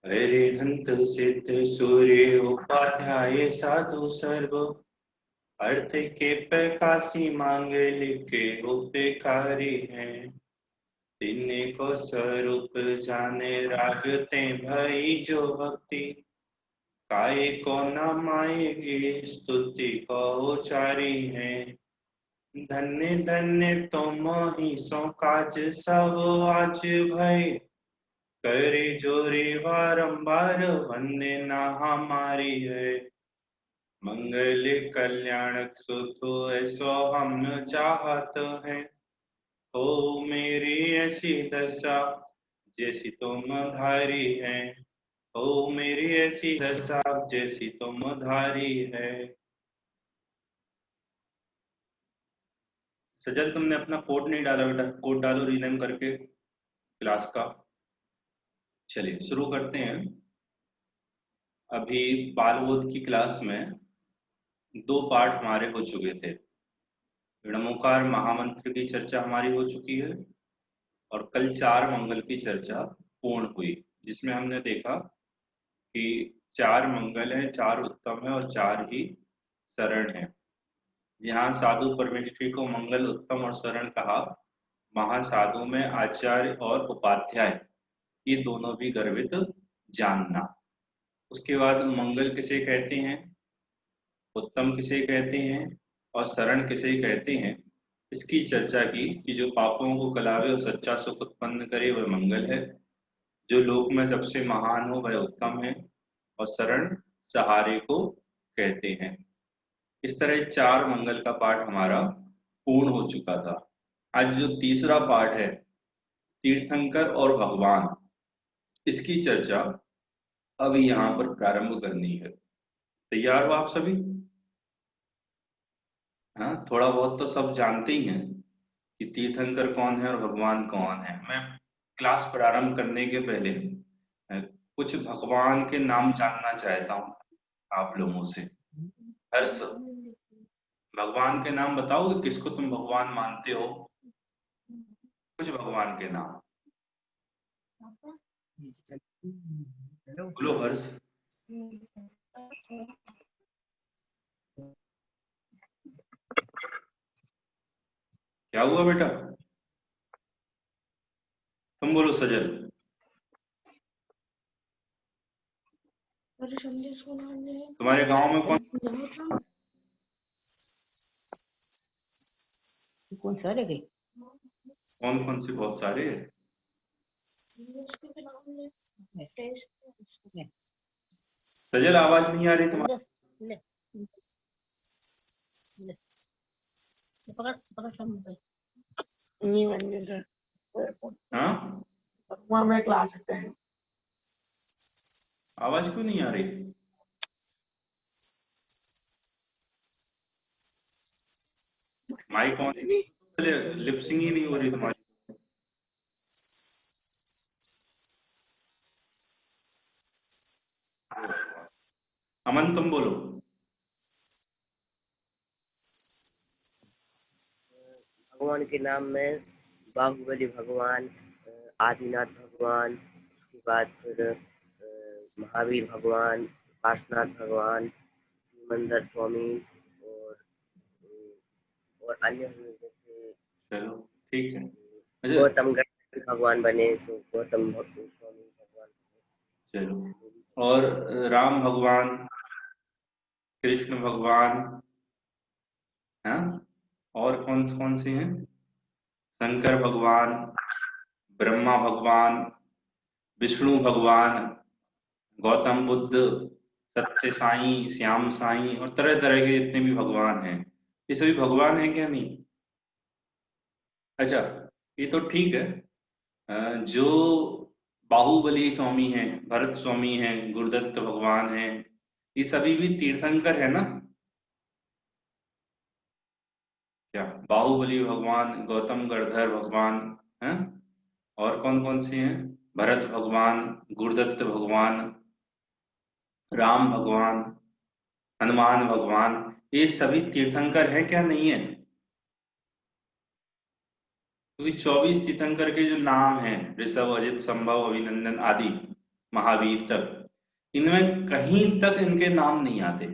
अरिहंत सिद्ध सूर्य उपाध्याय साधु सर्व अर्थ के प्रकाशी मांगलिक के उपकारी हैं। तिन्हीं को स्वरूप जाने रागते भई जो भक्ति काय को न माएगी स्तुति को उचारी है। धन्य धन्य तुम ही सो काज सब आज भय करे जोरी बारंबार वंदना हमारी है। मंगल कल्याणक सुख ऐसो हम चाहत हैं। हो मेरी ऐसी दशा जैसी तुम धारी है। हो मेरी ऐसी दशा जैसी तुम धारी है। सजल तुमने अपना कोड नहीं डाला बेटा, कोड डालो रीनेम करके क्लास का। चलिए शुरू करते हैं। अभी बालबोध की क्लास में 2 पाठ हमारे हो चुके थे। ऋणमुकार महामंत्र की चर्चा हमारी हो चुकी है और कल 4 मंगल की चर्चा पूर्ण हुई, जिसमें हमने देखा कि 4 मंगल है, 4 उत्तम है और 4 ही शरण है। यहाँ साधु परमेष्ठी को मंगल, उत्तम और शरण कहा। महासाधु में आचार्य और उपाध्याय ये दोनों भी गर्वित जानना। उसके बाद मंगल किसे कहते हैं, उत्तम किसे कहते हैं और शरण किसे कहते हैं, इसकी चर्चा की कि जो पापों को कलावे और सच्चा सुख उत्पन्न करे वह मंगल है, जो लोक में सबसे महान हो वह उत्तम है और शरण सहारे को कहते हैं। इस तरह 4 मंगल का पाठ हमारा पूर्ण हो चुका था। आज जो तीसरा पाठ है तीर्थंकर और भगवान, इसकी चर्चा अभी यहाँ पर प्रारंभ करनी है। तैयार हो आप सभी? हाँ, थोड़ा बहुत तो सब जानते ही हैं कि तीर्थंकर कौन है और भगवान कौन है। मैं क्लास प्रारंभ करने के पहले कुछ भगवान के नाम जानना चाहता हूँ आप लोगों से। हर्ष, भगवान के नाम बताओगे? किसको तुम भगवान मानते हो? कुछ भगवान के नाम बोलो हर्ष। क्या हुआ बेटा? तुम बोलो सजल। तुम्हारे गांव में कौन सारे गए? कौन कौन से? बहुत सारे हैं। सजल आवाज नहीं आ रही तुम्हारी। ले ले पकड़ पकड़ सामने नहीं बन सर। हाँ, वहाँ में क्लास सकते हैं। आवाज क्यों नहीं आ रही? माइक ऑन, लिपसिंग ही नहीं हो रही तुम्हारी। अमन तुम बोलो। भगवान के नाम में बाहुबली भगवान, आदिनाथ भगवान, उसके बाद फिर महावीर भगवान, पार्श्वनाथ भगवान, मंदर स्वामी और अन्य जैसे चलो ठीक है। गौतम भगवान बने तो गौतम स्वामी भगवान। चलो, और राम भगवान, कृष्ण भगवान, हाँ, और कौन कौन से हैं? शंकर भगवान, ब्रह्मा भगवान, विष्णु भगवान, गौतम बुद्ध, सत्य साईं, श्याम साईं और तरह तरह के जितने भी भगवान हैं, ये सभी भगवान हैं क्या? नहीं? अच्छा, ये तो ठीक है। जो बाहुबली स्वामी हैं, भरत स्वामी हैं, गुरुदत्त भगवान हैं, ये सभी भी तीर्थंकर है ना? क्या बाहुबली भगवान, गौतम गणधर भगवान हैं, और कौन कौन से हैं? भरत भगवान, गुरुदत्त भगवान, राम भगवान, हनुमान भगवान, ये सभी तीर्थंकर है क्या? नहीं है? क्योंकि 24 तीर्थंकर के जो नाम हैं, ऋषभ, अजित, संभव, अभिनंदन आदि, महावीर तक, इनमें कहीं तक इनके नाम नहीं आते।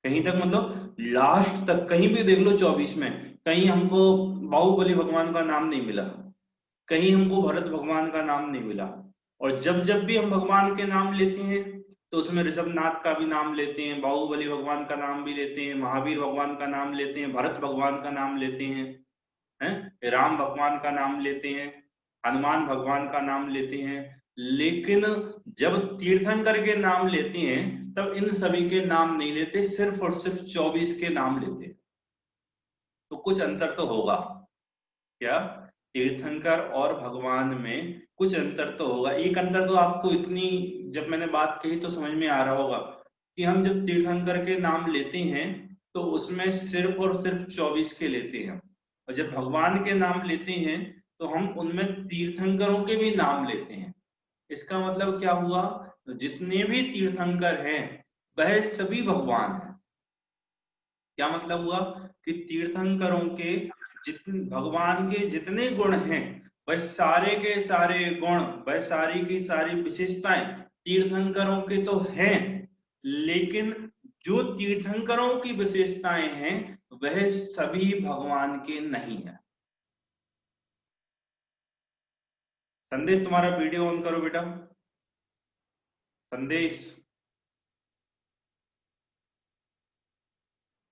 कहीं तक मतलब लास्ट तक कहीं भी देख लो 24 में, कहीं हमको बाहुबली भगवान का नाम नहीं मिला, कहीं हमको भरत भगवान का नाम नहीं मिला। और जब जब भी हम भगवान के नाम लेते हैं तो उसमें ऋषभनाथ का भी नाम लेते हैं, बाहुबली भगवान का नाम भी लेते हैं, महावीर भगवान का नाम लेते हैं, भरत भगवान का नाम लेते हैं, राम भगवान का नाम लेते हैं, हनुमान भगवान का नाम लेते हैं। लेकिन जब तीर्थंकर के नाम लेते हैं तब इन सभी के नाम नहीं लेते, सिर्फ और सिर्फ 24 के नाम लेते हैं। तो कुछ अंतर तो होगा क्या, तीर्थंकर और भगवान में कुछ अंतर तो होगा। एक अंतर तो आपको इतनी जब मैंने बात कही तो समझ में आ रहा होगा कि हम जब तीर्थंकर के नाम लेते हैं तो उसमें सिर्फ और सिर्फ 24 के लेते हैं, और जब भगवान के नाम लेते हैं तो हम उनमें तीर्थंकरों के भी नाम लेते हैं। इसका मतलब क्या हुआ, जितने भी तीर्थंकर हैं वह सभी भगवान हैं। क्या मतलब हुआ कि तीर्थंकरों के जितने भगवान के जितने गुण हैं वह सारे के सारे गुण, वह सारी की सारी विशेषताएं तीर्थंकरों के तो हैं, लेकिन जो तीर्थंकरों की विशेषताएं हैं वह सभी भगवान के नहीं है। संदेश तुम्हारा वीडियो ऑन करो बेटा। संदेश,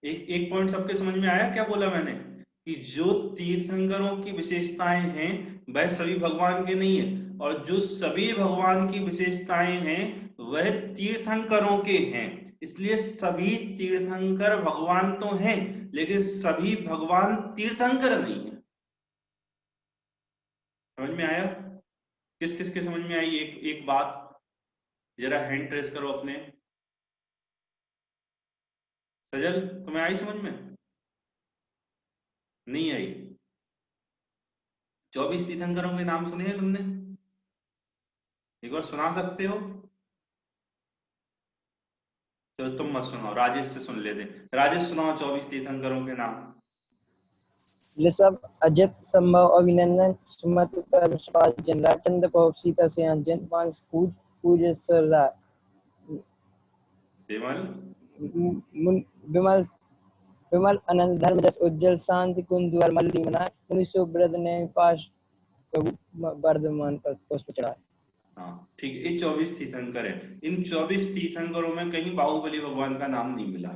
एक पॉइंट सबके समझ में आया क्या बोला मैंने, कि जो तीर्थंकरों की विशेषताएं हैं वह सभी भगवान के नहीं है, और जो सभी भगवान की विशेषताएं हैं वह तीर्थंकरों के हैं। इसलिए सभी तीर्थंकर भगवान तो हैं लेकिन सभी भगवान तीर्थंकर नहीं है। समझ में आया? किस किस के समझ में आई एक बात, जरा हैंड रेस करो अपने। सजल तुम्हें आई समझ में? नहीं आई? 24 तीर्थंकरों के नाम सुने हैं तुमने? एक बार सुना सकते हो? तो तुम मत सुनाओ, राजेश से सुन लेते। राजेश सुनाओ 24 तीर्थंकरों के नाम। ऋषभ, अजित, संभव, अभिनंदन, सुमति, पर्वतपाल, रामचंद्र प्रभु, सीता से अंजन, मानस, पूजेश्वर, विमल, विमल, आनंद, धर्मजस, उज्जवल, शांति, कुंदवर, मल्ली, मना, 1900 ने पास प्रभु वर्धमान पर पुष्प चढ़ाए। हाँ ठीक है, ये 24 तीर्थंकर है। इन 24 तीर्थंकरों में कहीं बाहुबली भगवान का नाम नहीं मिला,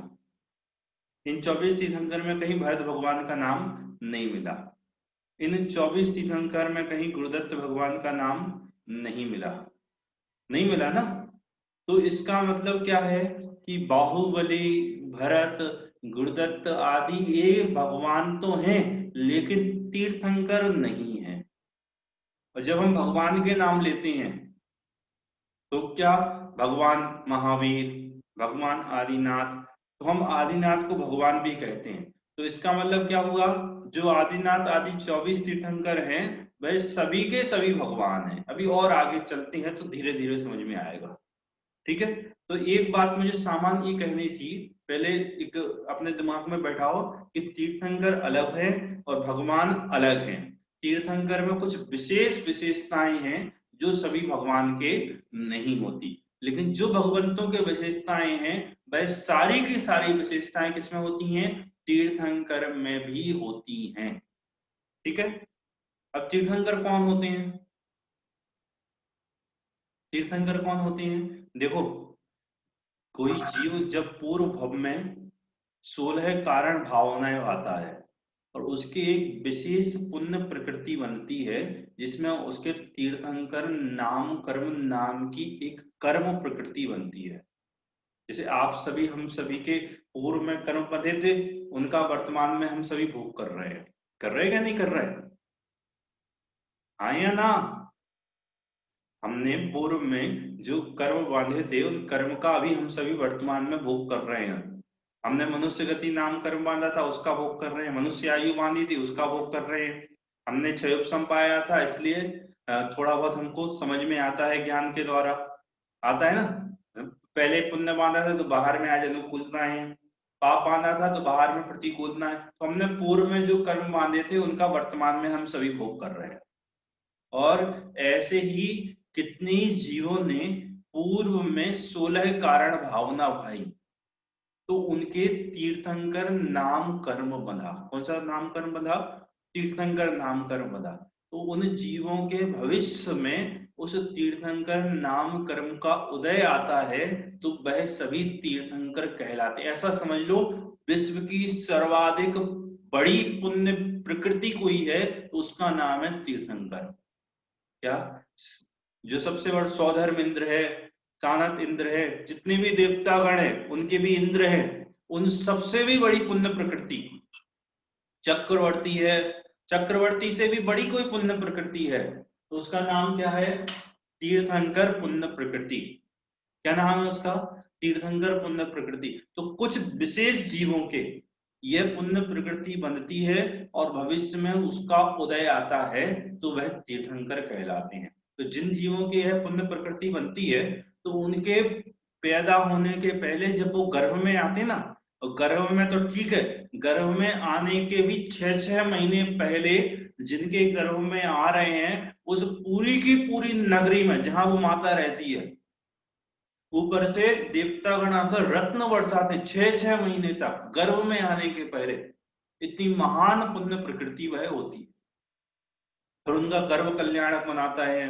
इन 24 तीर्थंकर में कहीं भरत भगवान का नाम नहीं मिला, इन 24 तीर्थंकर में कहीं गुरुदत्त भगवान का नाम नहीं मिला, नहीं मिला ना। तो इसका मतलब क्या है कि बाहुबली, भरत, गुरुदत्त आदि ये भगवान तो हैं लेकिन तीर्थंकर नहीं है। और जब हम भगवान के नाम लेते हैं तो क्या भगवान महावीर, भगवान आदिनाथ, तो हम आदिनाथ को भगवान भी कहते हैं। तो इसका मतलब क्या हुआ, जो आदिनाथ आदि 24 तीर्थंकर हैं वह सभी के सभी भगवान हैं। अभी और आगे चलते हैं तो धीरे धीरे समझ में आएगा, ठीक है। तो एक बात मुझे सामान्य ये कहनी थी, पहले एक अपने दिमाग में बैठाओ कि तीर्थंकर अलग है और भगवान अलग हैं। तीर्थंकर में कुछ विशेष विशेषताएं हैं जो सभी भगवान के नहीं होती, लेकिन जो भगवंतों के विशेषताएं हैं वह सारी की सारी विशेषताएं किसमें होती हैं, तीर्थंकर में भी होती हैं, ठीक है। अब तीर्थंकर कौन होते हैं, तीर्थंकर कौन होते हैं? देखो, कोई जीव जब पूर्व भव में 16 कारण भावनाएं आता है और उसकी एक विशेष पुण्य प्रकृति बनती है जिसमें उसके तीर्थंकर नाम कर्म नाम की एक कर्म प्रकृति बनती है। जैसे आप सभी, हम सभी के पूर्व में कर्म बंधे थे, उनका वर्तमान में हम सभी भोग कर रहे हैं। कर रहे हैं या नहीं कर रहे? हाँ या ना? हमने पूर्व में जो कर्म बांधे थे उन कर्म का अभी हम सभी वर्तमान में भोग कर रहे हैं। हमने मनुष्य गति नाम कर्म बांधा था, उसका भोग कर रहे हैं। मनुष्य आयु बांधी थी, उसका भोग कर रहे हैं। हमने क्षयोपशम पाया था, इसलिए थोड़ा बहुत हमको समझ में आता है ज्ञान के द्वारा, आता है ना। पहले पुण्य बांधा था तो बाहर में आज अनुकूलता है, पाप बांधा था तो बाहर में प्रतिकूलता है। तो हमने पूर्व में जो कर्म बांधे थे उनका वर्तमान में हम सभी भोग कर रहे हैं। और ऐसे ही कितने जीवों ने पूर्व में 16 कारण भावना भाई, तो उनके तीर्थंकर नाम कर्म बंधा। कौन सा नाम कर्म बंधा? तीर्थंकर नाम कर्म बंधा। तो उन जीवों के भविष्य में उस तीर्थंकर नाम कर्म का उदय आता है तो वह सभी तीर्थंकर कहलाते। ऐसा समझ लो विश्व की सर्वाधिक बड़ी पुण्य प्रकृति कोई है तो उसका नाम है तीर्थंकर। क्या? जो सबसे बड़ा सौधर्म इंद्र है, सानत इंद्र है, जितने भी देवतागण है उनके भी इंद्र है, उन सबसे भी बड़ी पुण्य प्रकृति चक्रवर्ती है, चक्रवर्ती से भी बड़ी कोई पुण्य प्रकृति है तो उसका नाम क्या है? तीर्थंकर पुण्य प्रकृति। क्या नाम है उसका? तीर्थंकर पुण्य प्रकृति। तो कुछ विशेष जीवों के यह पुण्य प्रकृति बनती है और भविष्य में उसका उदय आता है तो वह तीर्थंकर कहलाते हैं। तो जिन जीवों की यह पुण्य प्रकृति बनती है तो उनके पैदा होने के पहले जब वो गर्भ में आते ना, और गर्भ में तो ठीक है, गर्भ में आने के भी 6-6 महीने पहले जिनके गर्भ में आ रहे हैं उस पूरी की पूरी नगरी में जहां वो माता रहती है ऊपर से देवतागण आकर रत्न बरसाते 6-6 महीने तक गर्भ में आने के पहले। इतनी महान पुण्य प्रकृति वह होती है। फिर उनका गर्भ कल्याणक मनाता है,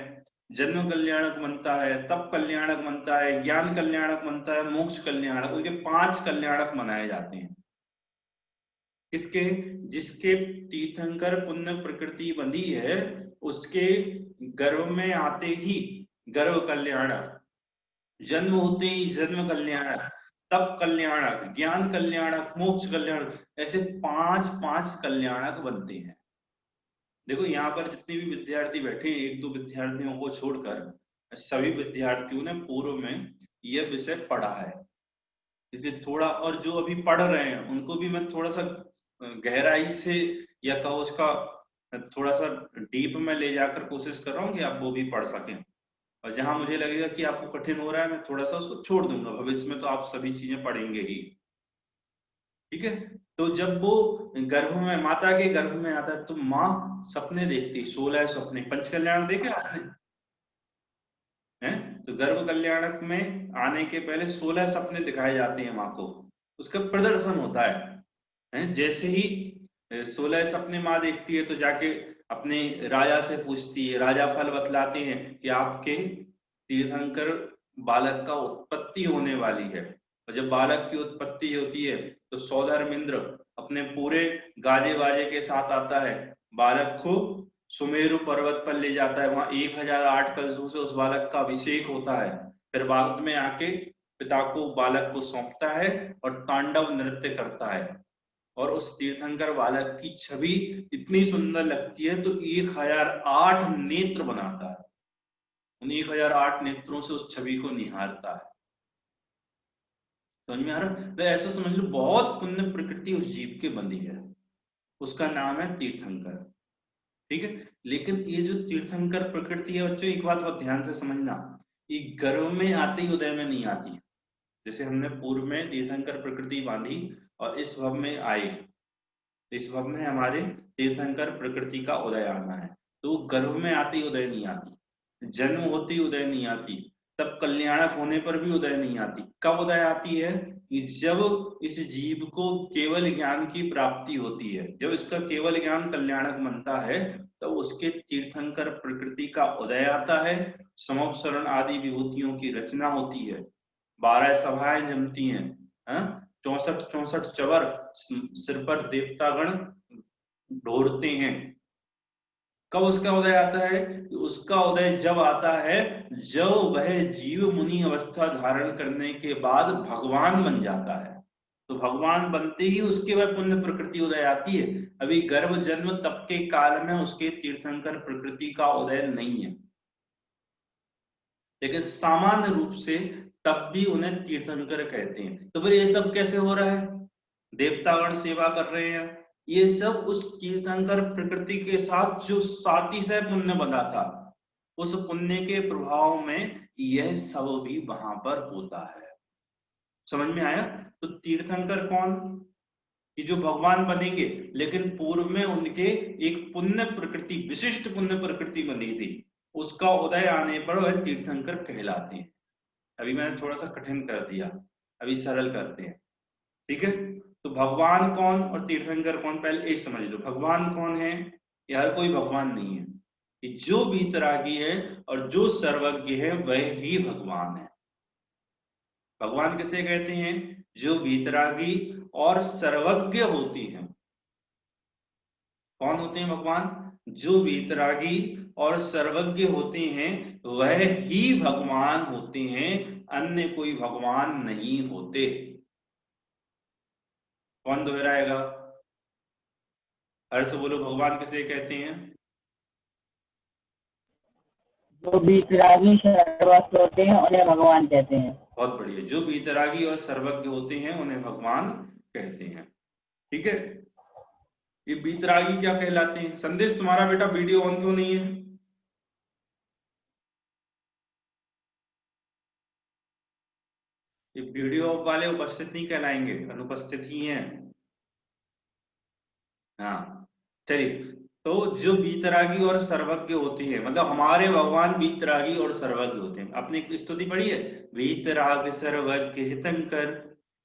जन्म कल्याणक बनता है, तप कल्याणक बनता है, ज्ञान कल्याणक बनता है, मोक्ष कल्याणक, उनके 5 कल्याणक मनाए जाते हैं। किसके? जिसके तीर्थंकर पुण्य प्रकृति बंधी है उसके गर्भ में आते ही गर्भ कल्याणक, जन्म होते ही जन्म कल्याणक, तप कल्याणक, ज्ञान कल्याणक, मोक्ष कल्याणक, ऐसे 5-5 कल्याणक बनते हैं। देखो यहाँ पर जितने भी विद्यार्थी बैठे हैं, 1-2 विद्यार्थियों को छोड़कर सभी विद्यार्थियों ने पूर्व में यह विषय पढ़ा है, इसलिए थोड़ा, और जो अभी पढ़ रहे हैं उनको भी मैं थोड़ा सा गहराई से या कहो उसका थोड़ा सा डीप में ले जाकर कोशिश कर रहा हूँ कि आप वो भी पढ़ सकें। और जहां मुझे लगेगा कि आपको कठिन हो रहा है मैं थोड़ा सा उसको छोड़ दूंगा, भविष्य में तो आप सभी चीजें पढ़ेंगे ही। ठीक है? तो जब वो गर्भ में, माता के गर्भ में आता है तो माँ सपने देखती, 16 सपने। पंच कल्याण देखे आपने? हैं? तो गर्भ कल्याणक में आने के पहले 16 सपने दिखाए जाते हैं माँ को, उसका प्रदर्शन होता है। जैसे ही 16 सपने माँ देखती है तो जाके अपने राजा से पूछती है, राजा फल बतलाते हैं कि आपके तीर्थंकर बालक का उत्पत्ति होने वाली है। और जब बालक की उत्पत्ति होती है तो सौधर्म इंद्र अपने पूरे गाजे बाजे के साथ आता है, बालक को सुमेरु पर्वत पर ले जाता है, वहां 1008 कलशों से उस बालक का अभिषेक होता है। फिर बाद में आके पिता को बालक को सौंपता है और तांडव नृत्य करता है, और उस तीर्थंकर बालक की छवि इतनी सुंदर लगती है तो 1008 नेत्र बनाता है, उन 1008 नेत्रों से उस छवि को निहारता है। समझ में आ रहा? तो ऐसा समझ लो बहुत पुण्य प्रकृति उस जीव के बंधी है, उसका नाम है तीर्थंकर। ठीक है? लेकिन ये जो तीर्थंकर प्रकृति है बच्चों, एक बात बहुत ध्यान से समझना, ये गर्भ में आते ही उदय में नहीं आती। जैसे हमने पूर्व में तीर्थंकर प्रकृति बांधी और इस भव में आए, इस भव में हमारे तीर्थंकर प्रकृति का उदय आना है, तो गर्भ में आते ही उदय नहीं आती, जन्म होते ही उदय नहीं आती, तब कल्याणक होने पर भी उदय नहीं आती। कब उदय आती है? कि जब इस जीव को केवल ज्ञान की प्राप्ति होती है, जब इसका केवल ज्ञान कल्याणक बनता है तो उसके तीर्थंकर प्रकृति का उदय आता है, समोपसरण आदि विभूतियों की रचना होती है, 12 सभाएं जमती हैं, 64 चवर सिर पर देवतागण ढोरते हैं। कब उसका उदय आता है? उसका उदय जब आता है जब वह जीव मुनि अवस्था धारण करने के बाद भगवान बन जाता है। तो भगवान बनते ही उसके वह पुण्य प्रकृति उदय आती है। अभी गर्भ जन्म तप के काल में उसके तीर्थंकर प्रकृति का उदय नहीं है, लेकिन सामान्य रूप से तब भी उन्हें तीर्थंकर कहते हैं। तो फिर ये सब कैसे हो रहा है? देवतागण सेवा कर रहे हैं, ये सब उस तीर्थंकर प्रकृति के साथ जो सातिशय पुण्य बना था उस पुण्य के प्रभाव में यह सब भी वहां पर होता है। समझ में आया? तो तीर्थंकर कौन? कि जो भगवान बनेंगे लेकिन पूर्व में उनके एक पुण्य प्रकृति, विशिष्ट पुण्य प्रकृति बनी थी, उसका उदय आने पर वह तीर्थंकर कहलाते हैं। अभी मैंने थोड़ा सा कठिन कर दिया, अभी सरल करते हैं, ठीक है। तो भगवान कौन और तीर्थंकर कौन, पहले एक समझ लो। भगवान कौन है? यार कोई भगवान नहीं है, कि जो वीतरागी है और जो सर्वज्ञ है वह ही भगवान है। भगवान किसे कहते हैं? जो वीतरागी और सर्वज्ञ होती हैं। कौन होते हैं भगवान? जो वीतरागी और सर्वज्ञ होते हैं वह ही भगवान होते हैं, अन्य कोई भगवान नहीं होते। कौन दोहराएगा? हर्ष बोलो, भगवान किसे कहते हैं? जो वीतरागी सर्वस्व होते हैं उन्हें भगवान कहते हैं। बहुत बढ़िया, जो वीतरागी और सर्वज्ञ होते हैं उन्हें भगवान कहते हैं, ठीक है। ये वीतरागी क्या कहलाते हैं? संदेश, तुम्हारा बेटा वीडियो ऑन क्यों नहीं है? ये वीडियो वाले उपस्थित नहीं कहलाएंगे, अनुपस्थित ही हैं। हाँ चलिए, तो जो वीतरागी और सर्वज्ञ होती है, मतलब हमारे भगवान वीतरागी और सर्वज्ञ होते हैं। आपने एक स्तुति पढ़ी है, वीतराग सर्वज्ञ हितंकर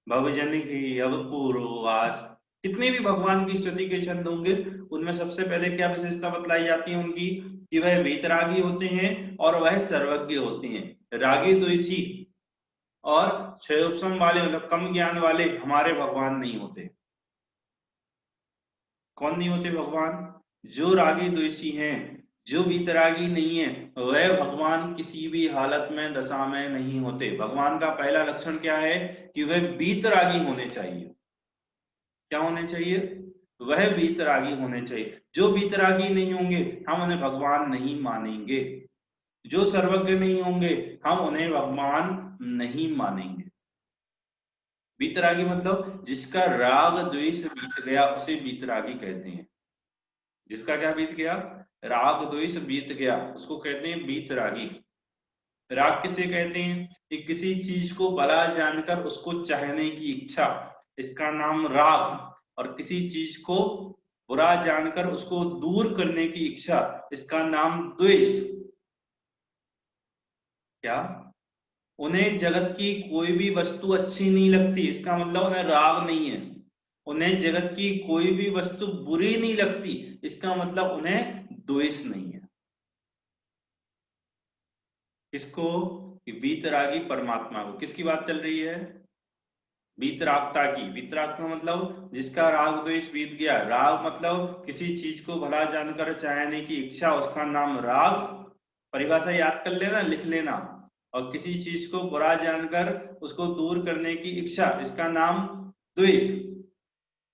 भवजन की अवपूर्वास। कितने भी भगवान की स्तुति के छंद होंगे उनमें सबसे पहले क्या विशेषता बतलाई जाती है उनकी, कि वह वीतरागी होते हैं और वह सर्वज्ञ होते हैं। रागी द्वेषी और क्षयोपम वाले, मतलब कम ज्ञान वाले हमारे भगवान नहीं होते। कौन नहीं होते भगवान? जो रागी द्वेषी हैं, जो वीतरागी नहीं है, वह भगवान किसी भी हालत में, दशा में नहीं होते। भगवान का पहला लक्षण क्या है? कि वह वीतरागी होने चाहिए। क्या होने चाहिए? वह वीतरागी होने चाहिए। जो वीतरागी नहीं होंगे हम उन्हें भगवान नहीं मानेंगे। जो सर्वज्ञ नहीं होंगे हम उन्हें भगवान नहीं मानेंगे। वीतरागी मतलब जिसका राग द्वेष बीत गया उसे वीतरागी कहते हैं। जिसका क्या बीत गया? राग द्वेष बीत गया, उसको कहते हैं वीतरागी। राग किसे कहते हैं? कि किसी चीज को भला जानकर उसको चाहने की इच्छा, इसका नाम राग। और किसी चीज को बुरा जानकर उसको दूर करने की इच्छा, इसका नाम द्वेष। क्या? उन्हें जगत की कोई भी वस्तु अच्छी नहीं लगती, इसका मतलब उन्हें राग नहीं है। उन्हें जगत की कोई भी वस्तु बुरी नहीं लगती, इसका मतलब उन्हें द्वेष नहीं है। किसको? वीतरागी परमात्मा को। किसकी बात चल रही है? वीतरागता की। वीतरागता मतलब जिसका राग द्वेष बीत गया। राग मतलब किसी चीज को भला जानकर चाहने की इच्छा, उसका नाम राग। परिभाषा याद कर लेना, लिख लेना। और किसी चीज को बुरा जानकर उसको दूर करने की इच्छा, इसका नाम द्वेष।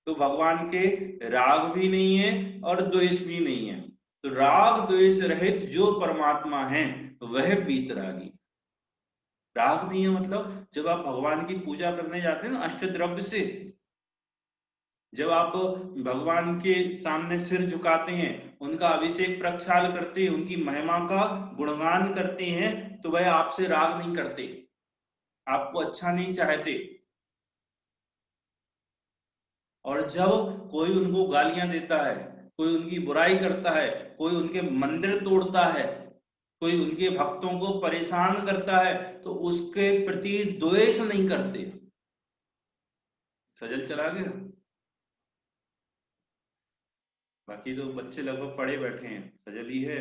तो भगवान के राग भी नहीं है और द्वेष भी नहीं है। तो राग द्वेष रहित जो परमात्मा है वह वीतरागी। राग नहीं है मतलब जब आप भगवान की पूजा करने जाते हैं ना अष्टद्रव्य से, जब आप भगवान के सामने सिर झुकाते हैं, उनका अभिषेक प्रक्षाल करते हैं, उनकी महिमा का गुणगान करते हैं, तो वह आपसे राग नहीं करते, आपको अच्छा नहीं चाहते। और जब कोई उनको गालियां देता है, कोई उनकी बुराई करता है, कोई उनके मंदिर तोड़ता है, कोई उनके भक्तों को परेशान करता है, तो उसके प्रति द्वेष नहीं करते। सजल चला गया? बाकी तो बच्चे लगभग पढ़े बैठे हैं, सजल ही है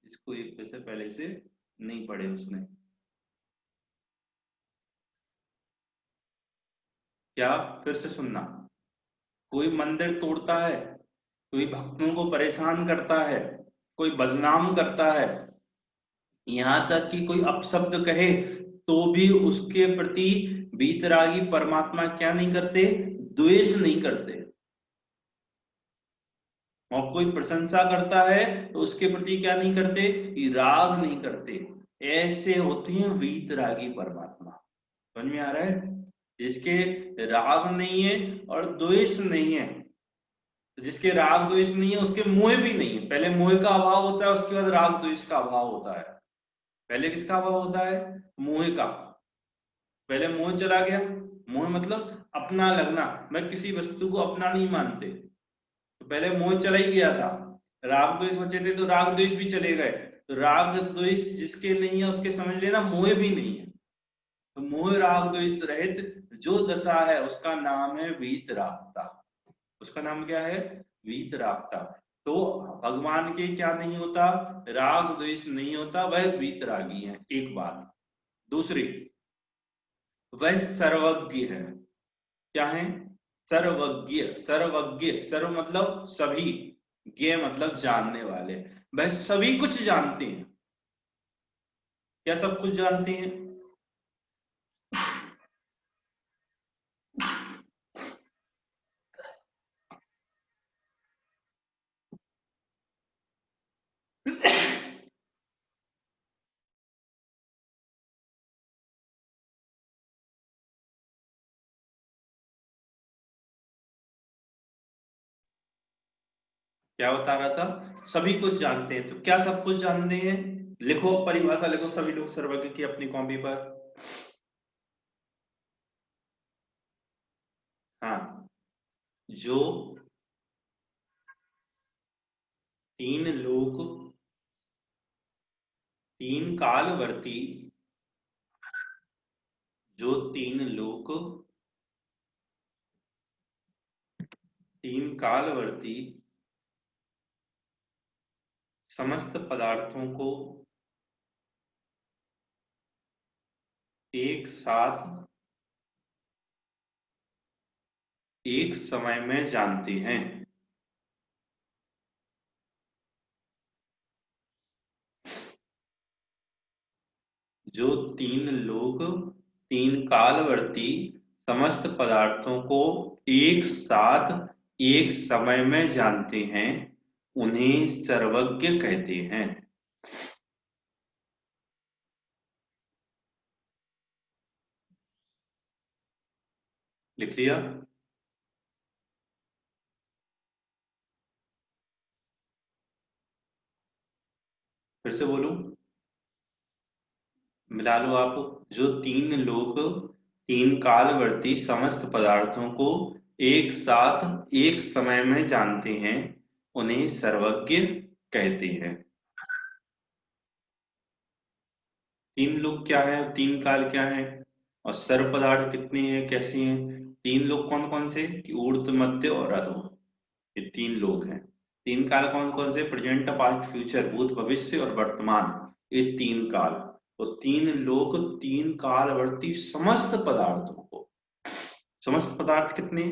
इसको एक पैसे पहले से नहीं पढ़े उसने। क्या? फिर से सुनना। कोई मंदिर तोड़ता है, कोई भक्तों को परेशान करता है, कोई बदनाम करता है, यहां तक कि कोई अपशब्द कहे, तो भी उसके प्रति वीतरागी परमात्मा क्या नहीं करते? द्वेष नहीं करते। और कोई प्रशंसा करता है तो उसके प्रति क्या नहीं करते? राग नहीं करते। ऐसे होते हैं वीतरागी परमात्मा। समझ में आ रहा है? जिसके राग नहीं है और द्वेष नहीं है। तो जिसके राग द्वेष नहीं है उसके मोह भी नहीं है। पहले मोह का अभाव होता है, उसके बाद राग द्वेष का अभाव होता है। पहले किसका अभाव होता है? मोह का। पहले मोह चला गया। मोह मतलब अपना लगना, मैं किसी वस्तु को अपना नहीं मानते, तो पहले मोह चला ही गया था। राग द्वेष बचे थे तो राग द्वेष भी चले गए। तो राग द्वेष जिसके नहीं है उसके समझ लेना मोह भी नहीं है। तो मोह राग द्वेष रहित जो दशा है उसका नाम है वीतरागता। उसका नाम क्या है? वीतरागता। तो भगवान के क्या नहीं होता? राग द्वेष नहीं होता, वह वीतरागी है, एक बात। दूसरी, वह सर्वज्ञ है। क्या है? सर्वज्ञ। सर्वज्ञ, सर्व मतलब सभी, ज्ञ मतलब जानने वाले। वह सभी कुछ जानते हैं। क्या सब कुछ जानते हैं? क्या बता रहा था? सभी कुछ जानते हैं। तो क्या सब कुछ जानते हैं? लिखो, परिभाषा लिखो सभी लोग सर्वज्ञ की अपनी कॉपी पर। हाँ, जो तीन लोक, तीन कालवर्ती, जो तीन लोक, तीन कालवर्ती समस्त पदार्थों को एक साथ एक समय में जानते हैं। जो तीन लोक, तीन कालवर्ती समस्त पदार्थों को एक साथ एक समय में जानते हैं, उन्हें सर्वज्ञ कहते हैं। लिख लिया? फिर से बोलूं? मिला लो आप। जो तीन लोक, तीन कालवर्ती समस्त पदार्थों को एक साथ एक समय में जानते हैं, उन्हें सर्वज्ञ कहते हैं। तीन लोक क्या है, तीन काल क्या है, और सर्व पदार्थ कितने हैं, कैसे हैं? तीन लोक कौन कौन से? कि ऊर्ध्व, मध्य और अधो, ये तीन लोक हैं। तीन काल कौन कौन से? प्रेजेंट, पास्ट, फ्यूचर, भूत, भविष्य और वर्तमान, ये तीन काल। तो तीन लोक, तीन कालवर्ती समस्त पदार्थों को, समस्त पदार्थ कितने?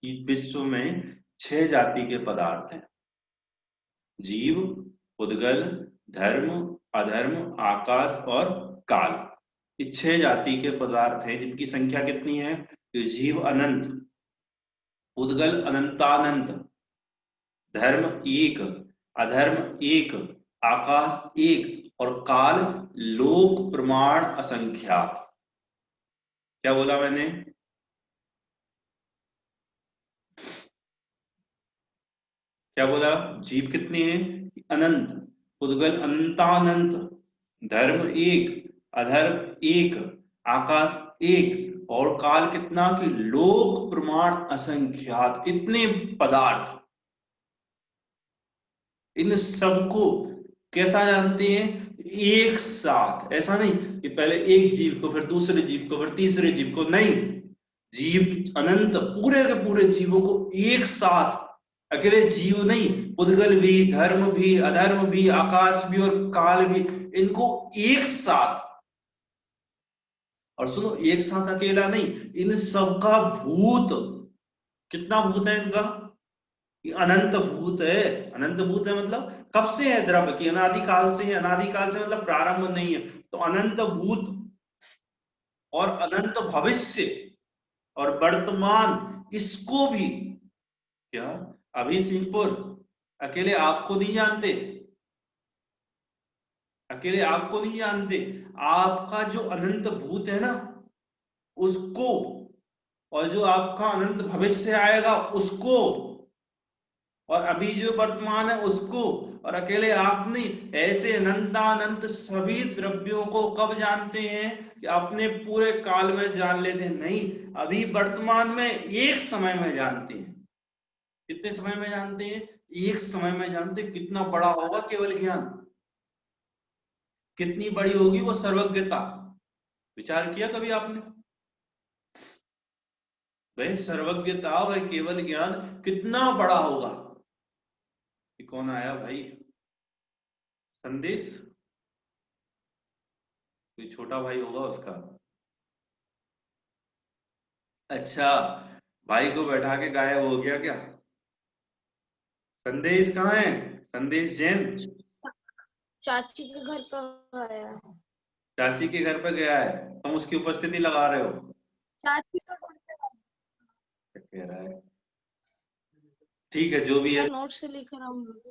कि विश्व में 6 जाति के पदार्थ हैं। जीव, उद्गल, धर्म, अधर्म, आकाश और काल। ये 6 जाति के पदार्थ हैं जिनकी संख्या कितनी है? जीव अनंत, उद्गल अनंतानंत, धर्म एक, अधर्म एक, आकाश एक और काल लोक प्रमाण असंख्यात। क्या बोला मैंने? क्या बोला? जीव कितने हैं? अनंत, उद्गल अनंतानंत, धर्म एक, अधर्म एक, आकाश एक और काल कितना? कि लोक प्रमाण असंख्यात। इतने पदार्थ, इन सबको कैसा जानते हैं? एक साथ। ऐसा नहीं कि पहले एक जीव को, फिर दूसरे जीव को, फिर तीसरे जीव को, नहीं। जीव अनंत, पूरे के पूरे जीवों को एक साथ, अकेले जीव नहीं, उद्गल भी, धर्म भी, अधर्म भी, आकाश भी और काल भी, इनको एक साथ। और सुनो, एक साथ अकेला नहीं, इन सबका भूत, कितना भूत है इनका? अनंत भूत है। अनंत भूत है मतलब कब से है? द्रव्य की अनादिकाल से है। अनादिकाल से मतलब प्रारंभ नहीं है। तो अनंत भूत और अनंत भविष्य और वर्तमान, इसको भी क्या अभी सिंहपुर अकेले आपको नहीं जानते? अकेले आपको नहीं जानते, आपका जो अनंत भूत है ना उसको, और जो आपका अनंत भविष्य आएगा उसको, और अभी जो वर्तमान है उसको। और अकेले आप नहीं, ऐसे अनंतानंत सभी द्रव्यों को कब जानते हैं? कि अपने पूरे काल में जान लेते हैं? नहीं, अभी वर्तमान में एक समय में जानते हैं। कितने समय में जानते हैं? एक समय में जानते हैं। कितना बड़ा होगा केवल ज्ञान! कितनी बड़ी होगी वो सर्वज्ञता, विचार किया कभी आपने? वह सर्वज्ञता, वह केवल ज्ञान कितना बड़ा होगा। ये कौन आया भाई संदेश? कोई छोटा भाई होगा उसका। अच्छा, भाई को बैठा के गायब हो गया क्या? संदेश कहाँ है? संदेश जैन चाची के घर पर गया। चाची के घर पर गया है, तुम उसकी उपस्थिति लगा रहे हो? चाची का घर पे क्या कह रहा है? ठीक है, जो भी है। नोट से लिख रहा हूँ।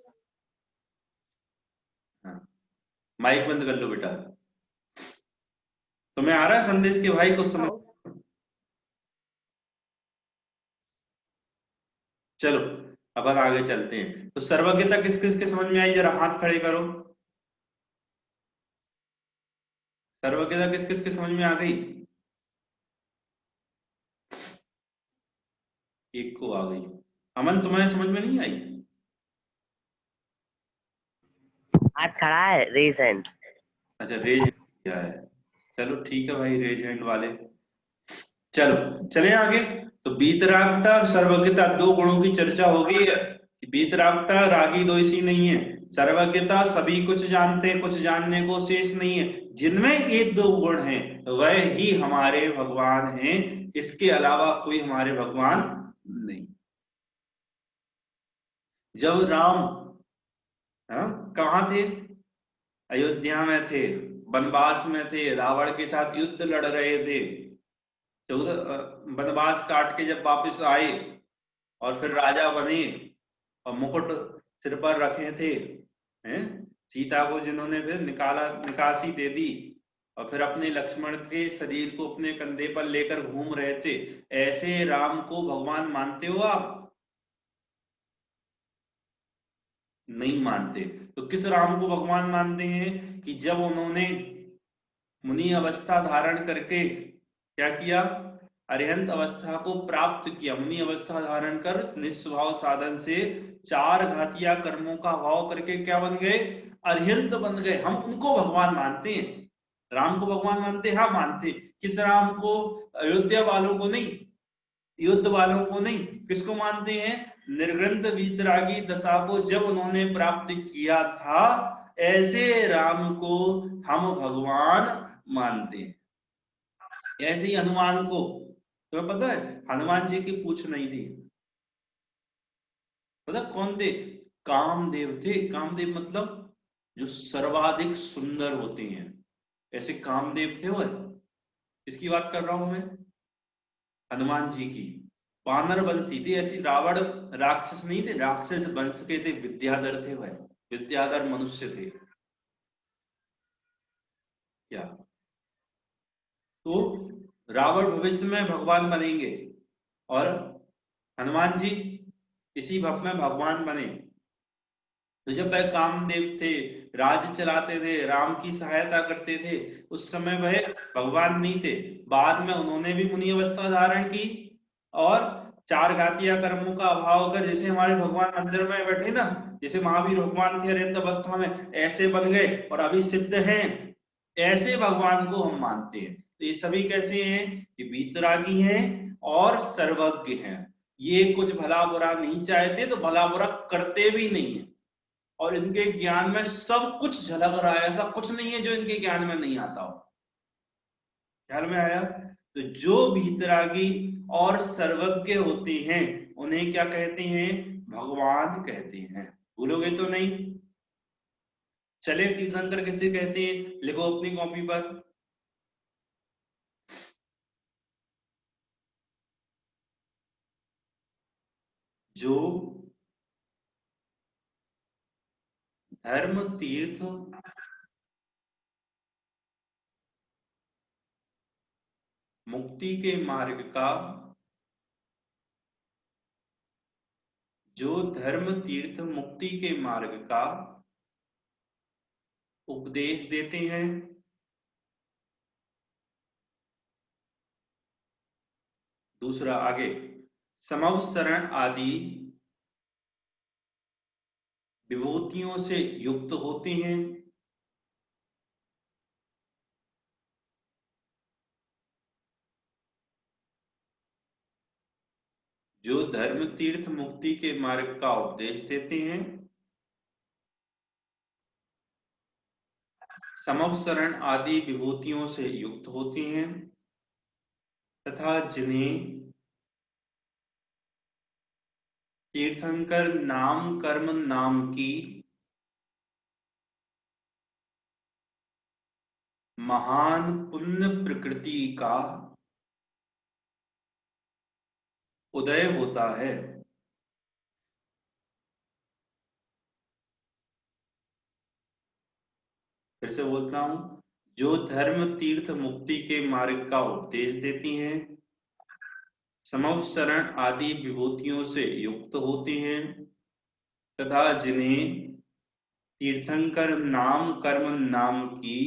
हाँ, माइक बंद कर लो बेटा। तुम्हें आ रहा है संदेश के भाई कुछ समझ? चलो अब आगे चलते हैं। तो सर्वज्ञता किस किस के समझ में आई? जरा हाथ खड़े करो। सर्वज्ञता किस किस के समझ में आ गई? एक को आ गई। अमन तुम्हारे समझ में नहीं आई? हाथ खड़ा है, रेज हैंड। अच्छा, रेज क्या है? चलो ठीक है भाई, रेज हैंड वाले। चलो चले आगे। तो बीतरागता सर्वज्ञता, दो गुणों की चर्चा हो गई है कि बीतरागता रागी द्वेषी नहीं है, सर्वज्ञता सभी कुछ जानते हैं, कुछ जानने को शेष नहीं है। जिनमें ये दो गुण हैं वह ही हमारे भगवान हैं, इसके अलावा कोई हमारे भगवान नहीं। जब राम कहाँ थे? अयोध्या में थे, वनवास में थे, रावण के साथ युद्ध लड़ रहे थे। 14 वनवास काट के जब वापस आए और फिर राजा बने और मुकुट सिर पर रखे थे, हैं? सीता को जिन्होंने फिर निकासी दे दी और फिर अपने लक्ष्मण के शरीर को अपने कंधे पर लेकर घूम रहे थे, ऐसे राम को भगवान मानते हो आप? नहीं मानते। तो किस राम को भगवान मानते हैं? कि जब उन्होंने मुनि अवस्था धारण करके क्या किया? अरिहंत अवस्था को प्राप्त किया। मुनि अवस्था धारण कर निस्वभाव साधन से 4 घातिया कर्मों का भाव करके क्या बन गए? अरिहंत बन गए। हम उनको भगवान मानते हैं। राम को भगवान मानते हैं? हाँ मानते। किस राम को? अयोध्या वालों को नहीं, युद्ध वालों को नहीं। किसको मानते हैं? निर्ग्रंथ वीतरागी दशा को जब उन्होंने प्राप्त किया था, ऐसे राम को हम भगवान मानते हैं। ऐसे ही हनुमान को, तुम्हें पता है हनुमान जी की पूछ नहीं थी, पता कौन थे? कामदेव थे। कामदेव मतलब जो सर्वाधिक सुंदर होते हैं, ऐसे कामदेव थे वह। इसकी बात कर रहा हूं मैं, हनुमान जी की। वानर वंशी थे, ऐसी रावण राक्षस नहीं थे, राक्षस वंश के थे, विद्याधर थे वह, विद्याधर मनुष्य थे। क्या? तो रावण भविष्य में भगवान बनेंगे और हनुमान जी इसी भव में भगवान बने। तो जब वह कामदेव थे, राज्य चलाते थे, राम की सहायता करते थे, उस समय वह भगवान नहीं थे। बाद में उन्होंने भी मुनि अवस्था धारण की और 4 घातिया कर्मों का अभाव कर, जैसे हमारे भगवान मंदिर में बैठे ना, जैसे महावीर भगवान थे अरिहंत अवस्था में, ऐसे बन गए और अभी सिद्ध हैं। ऐसे भगवान को हम मानते हैं। तो ये सभी कैसे हैं? ये वीतरागी हैं और सर्वज्ञ हैं। ये कुछ भला बुरा नहीं चाहते, तो भला बुरा करते भी नहीं है, और इनके ज्ञान में सब कुछ झलक रहा है। ऐसा कुछ नहीं है जो इनके ज्ञान में नहीं आता हो। ख्याल में आया? तो जो भीतरागी और सर्वज्ञ होते हैं उन्हें क्या कहते हैं? भगवान कहते हैं। भूलोगे तो नहीं? चले तीर्थंकर किसे कहते हैं? लिखो अपनी कॉपी पर। जो धर्म तीर्थ मुक्ति के मार्ग का, जो धर्म तीर्थ मुक्ति के मार्ग का उपदेश देते हैं, दूसरा आगे समव शरण आदि विभूतियों से युक्त होते हैं, जो धर्म तीर्थ मुक्ति के मार्ग का उपदेश देते हैं, समवसरण आदि विभूतियों से युक्त होते हैं तथा जिन्हें तीर्थंकर नाम कर्म नाम की महान पुण्य प्रकृति का उदय होता है। फिर से बोलता हूं, जो धर्म तीर्थ मुक्ति के मार्ग का उपदेश देती हैं, समवसरण आदि विभूतियों से युक्त होते हैं तथा जिन्हें तीर्थंकर नाम कर्म नाम की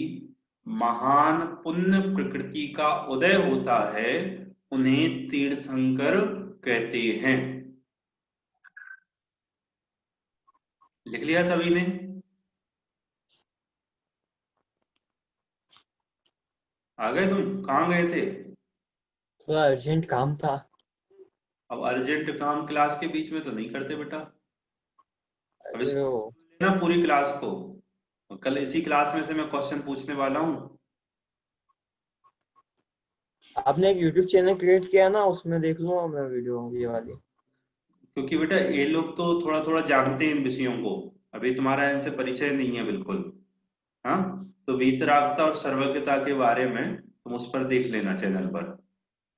महान पुण्य प्रकृति का उदय होता है, उन्हें तीर्थंकर कहते हैं। लिख लिया सभी ने? आ गए तुम? कहाँ गए थे? थोड़ा अर्जेंट काम था। अब अर्जेंट काम क्लास के बीच में तो नहीं करते बेटा। अब अरे वो ना पूरी क्लास को, कल इसी क्लास में से मैं क्वेश्चन पूछने वाला हूँ। आपने एक YouTube चैनल क्रिएट किया ना, उसमें देख लूंगा मैं वीडियो ये वाली। क्योंकि बेटा ये लोग तो थोड़ा थोड़ा जानते हैं इन विषयों को, अभी तुम्हारा इनसे परिचय नहीं है बिल्कुल। हाँ, तो वीतरागता और सर्वज्ञता के बारे में तुम उस पर देख लेना चैनल पर,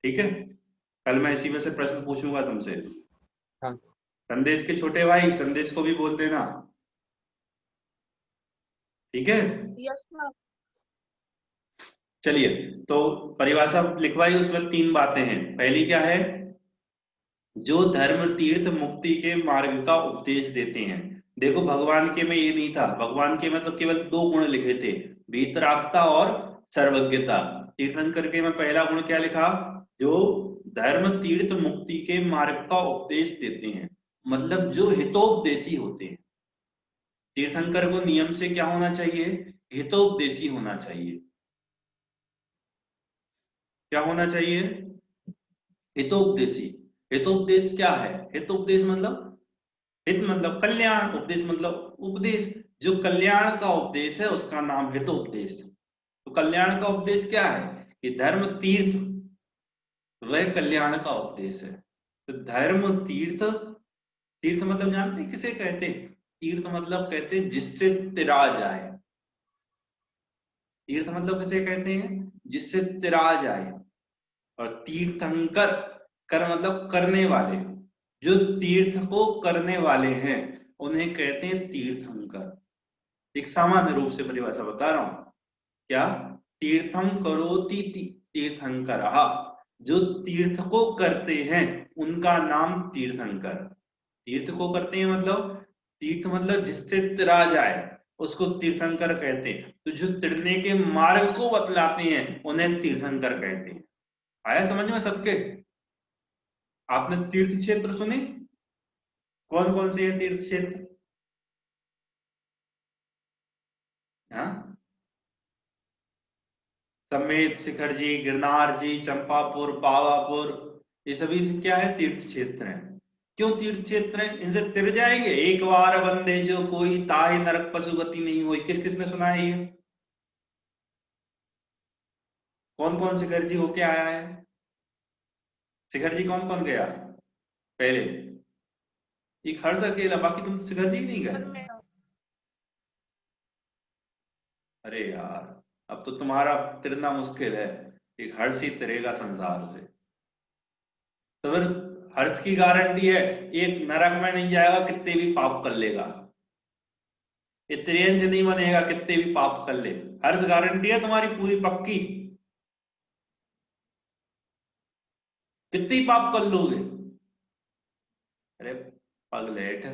ठीक है? कल मैं इसी में से प्रश्न पूछूंगा तुमसे। हाँ। संदेश के छोटे भाई, संदेश को भी बोल देना, ठीक है? Yes sir. चलिए, तो परिभाषा लिखवाई, उसमें 3 बातें हैं। पहली क्या है? जो धर्म तीर्थ मुक्ति के मार्ग का उपदेश देते हैं। देखो भगवान के में ये नहीं था, भगवान के में तो केवल 2 गुण लिखे थे, वीतरागता और सर्वज्ञता। तीर्थंकर के में पहला गुण क्या लिखा? जो धर्म तीर्थ मुक्ति के मार्ग का उपदेश देते हैं, मतलब जो हितोपदेशी होते हैं। तीर्थंकर को नियम से क्या होना चाहिए? हितोपदेशी होना चाहिए। क्या होना चाहिए? हितोपदेशी। हितोपदेश क्या है? हितोपदेश मतलब, हित मतलब कल्याण, उपदेश मतलब उपदेश। जो कल्याण का उपदेश है उसका नाम हितोपदेश। तो कल्याण का उपदेश क्या है? कि धर्म तीर्थ, वह कल्याण का उपदेश है। तो धर्म तीर्थ, तीर्थ मतलब जानते हैं किसे कहते हैं? तीर्थ मतलब कहते हैं जिससे तिरा जाए। तीर्थ मतलब किसे कहते हैं? जिससे तिरा जाए। और तीर्थंकर, कर मतलब करने वाले, जो तीर्थ को करने वाले हैं उन्हें कहते हैं तीर्थंकर। एक सामान्य रूप से परिभाषा बता रहा हूं। क्या? तीर्थम करोति तीर्थंकर, जो तीर्थ को करते हैं उनका नाम तीर्थंकर। तीर्थ को करते हैं मतलब, तीर्थ मतलब जिससे तिरा जाए उसको तीर्थंकर कहते हैं। तो जो तिरने के मार्ग को बतलाते हैं उन्हें तीर्थंकर कहते हैं। आया समझ में सबके? आपने तीर्थ क्षेत्र सुने? कौन कौन से है तीर्थ क्षेत्र? हाँ, समेत, शिखर जी, गिरनार जी, चंपापुर, पावापुर, ये सभी क्या है? तीर्थ क्षेत्र हैं। क्यों तीर्थ क्षेत्र हैं? इनसे तिर जाएंगे। एक बार वंदे जो कोई ताहि नरक पशुगति नहीं हुई। किस किसने सुना है ये? कौन कौन शिखर जी होके आया है? शिखर जी कौन कौन गया पहले? एक हर्ष अकेला, बाकी तुम शिखर जी नहीं गए? अरे यार, अब तो तुम्हारा तिरना मुश्किल है। एक हर्ष ही तिरेगा संसार से। तो फिर हर्ष की गारंटी है, एक नरक में नहीं जाएगा कितने भी पाप कर लेगा, ये त्रियंज नहीं बनेगा कितने भी पाप कर ले। हर्ष गारंटी है तुम्हारी पूरी पक्की। कितने ही पाप कर लोगे? अरे पगलेट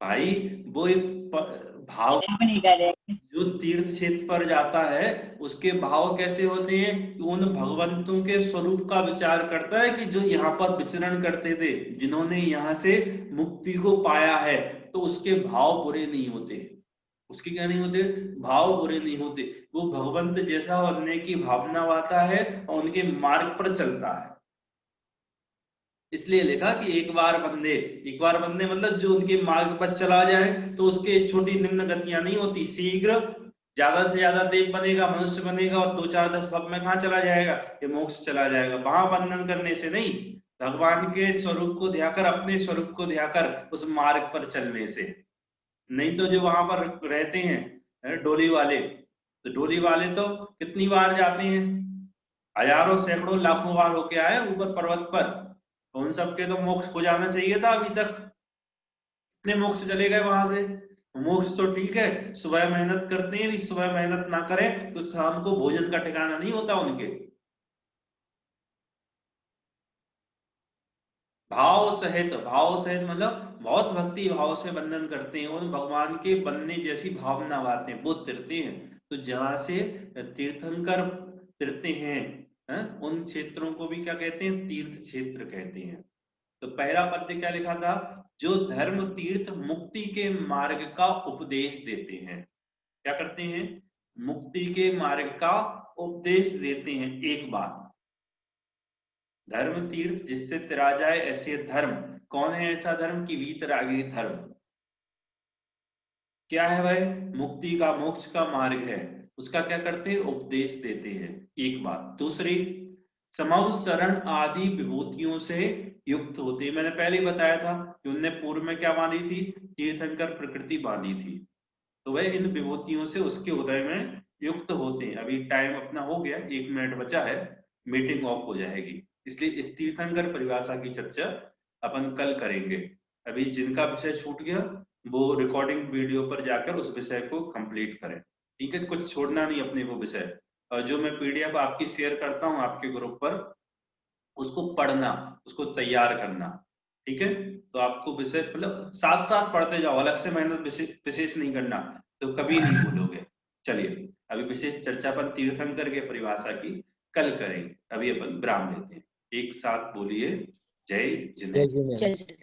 भाई, वो एक भाव जो तीर्थ क्षेत्र पर जाता है उसके भाव कैसे होते हैं कि उन भगवंतों के स्वरूप का विचार करता है कि जो यहाँ पर विचरण करते थे, जिन्होंने यहाँ से मुक्ति को पाया है, तो उसके भाव बुरे नहीं होते। उसके क्या नहीं होते? भाव बुरे नहीं होते। वो भगवंत जैसा बनने की भावना आता है और उनके मार्ग पर चलता है। इसलिए लिखा कि एक बार बंदे मतलब जो उनके मार्ग पर चला जाए तो उसके छोटी निम्न गतियां नहीं होती, शीघ्र ज्यादा से ज्यादा देव बनेगा, मनुष्य बनेगा और 2-4-10 भव में कहाँ चला जाएगा, ये मोक्ष चला जाएगा। वहां बंधन करने से नहीं, भगवान के स्वरूप को ध्याकर, अपने स्वरूप को ध्याकर उस मार्ग पर चलने से। नहीं तो जो वहां पर रहते हैं डोली वाले, तो डोली वाले तो कितनी बार जाते हैं, हजारों सैकड़ों लाखों बार होके आए ऊपर पर्वत पर, तो उन सबके तो मोक्ष हो जाना चाहिए था अभी तक, कितने मोक्ष चले गए वहां से। मोक्ष तो ठीक है, सुबह मेहनत करते हैं, सुबह मेहनत ना करें तो शाम को भोजन का ठिकाना नहीं होता उनके। भाव सहित मतलब बहुत भक्ति भाव से बंधन करते हैं, उन भगवान के बनने जैसी भावना लाते हैं, वो तिरते हैं। तो जहां से तीर्थंकर तिरते हैं, उन क्षेत्रों को भी क्या कहते हैं, तीर्थ क्षेत्र कहते हैं। तो पहला पद्य क्या लिखा था, जो धर्म तीर्थ मुक्ति के मार्ग का उपदेश देते हैं। क्या करते हैं, मुक्ति के मार्ग का उपदेश देते हैं। एक बात, धर्म तीर्थ जिससे तिरा जाए ऐसे धर्म, कौन है ऐसा धर्म की वीतरागी धर्म, क्या है भाई, मुक्ति का मोक्ष का मार्ग है, उसका क्या करते हैं, उपदेश देते हैं। एक बात। दूसरी, समव शरण आदि विभूतियों से युक्त होते हैं। मैंने पहले ही बताया था कि उनने पूर्व में क्या बांधी थी, तीर्थंकर प्रकृति बांधी थी, तो वह इन विभूतियों से उसके उदय में युक्त होते हैं। अभी टाइम अपना हो गया, 1 मिनट बचा है, मीटिंग ऑफ हो जाएगी, इसलिए इस तीर्थंकर परिभाषा की चर्चा अपन कल करेंगे। अभी जिनका विषय छूट गया वो रिकॉर्डिंग वीडियो पर जाकर उस विषय को कंप्लीट करें, ठीक है, कुछ छोड़ना नहीं अपने को विषय। और जो मैं पीडीएफ आपकी शेयर करता हूँ आपके ग्रुप पर, उसको पढ़ना, उसको तैयार करना, ठीक है। तो आपको विषय मतलब साथ साथ पढ़ते जाओ, अलग से मेहनत विशेष नहीं करना, तो कभी नहीं भूलोगे। चलिए अभी विशेष चर्चा पर तीर्थंकर के परिभाषा की कल करेंगे, अभी अपन विराम लेते हैं। एक साथ बोलिए, जय जिनेन्द्र। जय जय